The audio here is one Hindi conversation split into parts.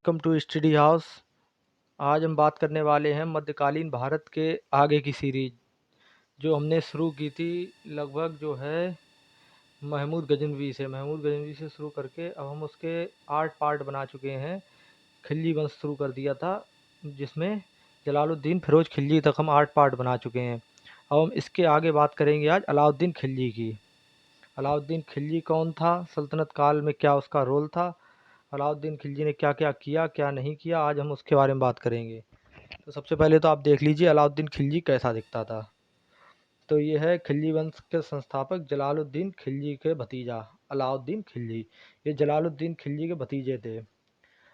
Welcome to study house. आज हम बात करने वाले हैं मध्यकालीन भारत के आगे की सीरीज, जो हमने शुरू की थी लगभग जो है महमूद गजनवी से शुरू करके अब हम उसके 8 पार्ट बना चुके हैं। खिलजी वंश शुरू कर दिया था, जिसमें जलालुद्दीन फिरोज खिलजी तक हम 8 पार्ट बना चुके हैं। अब हम इसके आगे बात करेंगे आज अलाउद्दीन खिलजी की। अलाउद्दीन खिलजी कौन था, सल्तनत काल में क्या उसका रोल था, अलाउद्दीन खिलजी ने क्या क्या किया क्या नहीं किया, आज हम उसके बारे में बात करेंगे। तो सबसे पहले तो आप देख लीजिए अलाउद्दीन खिलजी कैसा दिखता था। तो ये है खिलजी वंश के संस्थापक जलालुद्दीन खिलजी के भतीजा अलाउद्दीन खिलजी। ये जलालुद्दीन खिलजी के भतीजे थे।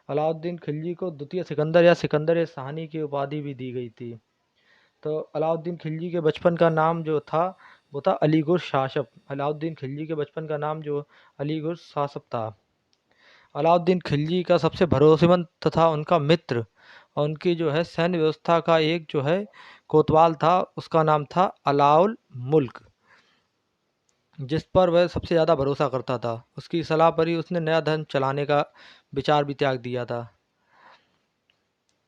अलाउद्दीन खिलजी को द्वितीय सिकंदर या सिकंदर शाहनी की उपाधि भी दी गई थी। तो अलाउद्दीन खिलजी के बचपन का नाम जो था वो था अलीगुर शासप। अलाउद्दीन खिलजी के बचपन का नाम जो अलीगुर शासप था। अलाउद्दीन खिलजी का सबसे भरोसेमंद तथा उनका मित्र और उनकी जो है सैन्य व्यवस्था का एक जो है कोतवाल था, उसका नाम था अलाउल मुल्क, जिस पर वह सबसे ज़्यादा भरोसा करता था। उसकी सलाह पर ही उसने नया धर्म चलाने का विचार भी त्याग दिया था।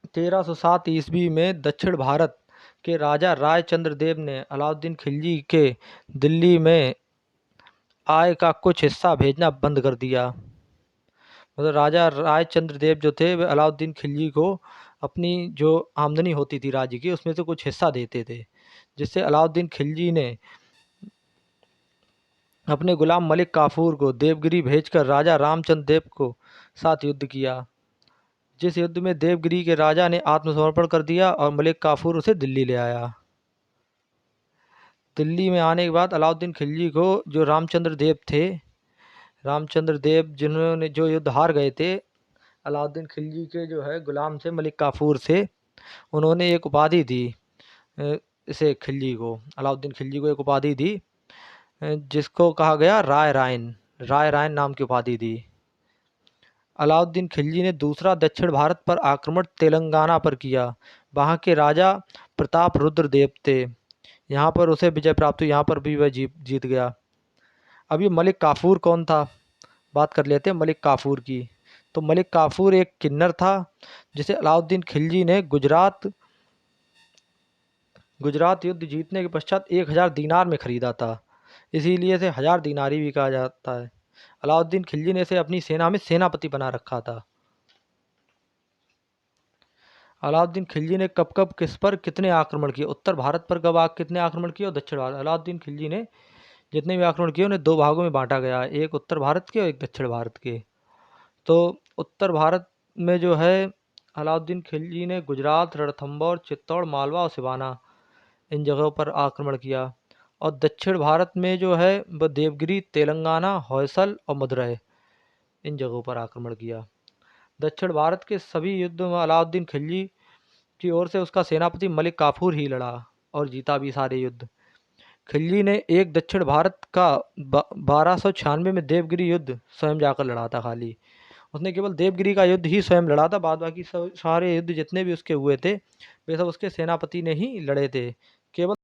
1307 ईस्वी में दक्षिण भारत के राजा रायचंद्र देव ने अलाउद्दीन खिलजी के दिल्ली में आय का कुछ हिस्सा भेजना बंद कर दिया। मतलब राजा रायचंद्र देव जो थे वे अलाउद्दीन खिलजी को अपनी जो आमदनी होती थी राज्य की, उसमें से कुछ हिस्सा देते थे, जिससे अलाउद्दीन खिलजी ने अपने गुलाम मलिक काफूर को देवगिरी भेजकर राजा रामचंद्र देव को साथ युद्ध किया, जिस युद्ध में देवगिरी के राजा ने आत्मसमर्पण कर दिया और मलिक काफूर उसे दिल्ली ले आया। दिल्ली में आने के बाद अलाउद्दीन खिलजी को जो रामचंद्र देव जिन्होंने जो युद्ध हार गए थे अलाउद्दीन खिलजी के जो है गुलाम से मलिक काफूर से, उन्होंने एक उपाधि दी इसे खिलजी को, अलाउद्दीन खिलजी को एक उपाधि दी जिसको कहा गया राय रायन नाम की उपाधि दी। अलाउद्दीन खिलजी ने दूसरा दक्षिण भारत पर आक्रमण तेलंगाना पर किया। वहाँ के राजा प्रताप रुद्र देव थे, यहाँ पर उसे विजय प्राप्त हुई, यहाँ पर भी वह जीत गया। अब ये मलिक काफूर कौन था, बात कर लेते हैं मलिक काफूर की। तो मलिक काफूर एक किन्नर था जिसे अलाउद्दीन खिलजी ने गुजरात युद्ध जीतने के पश्चात 1000 दीनार में खरीदा था, इसीलिए इसे 1000 दीनारी भी कहा जाता है। अलाउद्दीन खिलजी ने इसे अपनी सेना में सेनापति बना रखा था। अलाउद्दीन खिलजी ने कब कब किस पर कितने आक्रमण किए, उत्तर भारत पर कब कितने आक्रमण किए और दक्षिण भारत। अलाउद्दीन खिलजी ने जितने भी आक्रमण किए उन्हें 2 भागों में बांटा गया, एक उत्तर भारत के और एक दक्षिण भारत के। तो उत्तर भारत में जो है अलाउद्दीन खिलजी ने गुजरात, रणथंभौर, चित्तौड़, मालवा और सिवाना इन जगहों पर आक्रमण किया। और दक्षिण भारत में जो है वह देवगिरी, तेलंगाना, होयसल और मदुरै इन जगहों पर आक्रमण किया। दक्षिण भारत के सभी युद्धों में अलाउद्दीन खिलजी की ओर से उसका सेनापति मलिक काफूर ही लड़ा और जीता भी सारे युद्ध। खिलजी ने एक दक्षिण भारत का 1296 में देवगिरी युद्ध स्वयं जाकर लड़ा था। खाली उसने केवल देवगिरी का युद्ध ही स्वयं लड़ा था, बाद बाकी सारे युद्ध जितने भी उसके हुए थे वे सब उसके सेनापति ने ही लड़े थे। केवल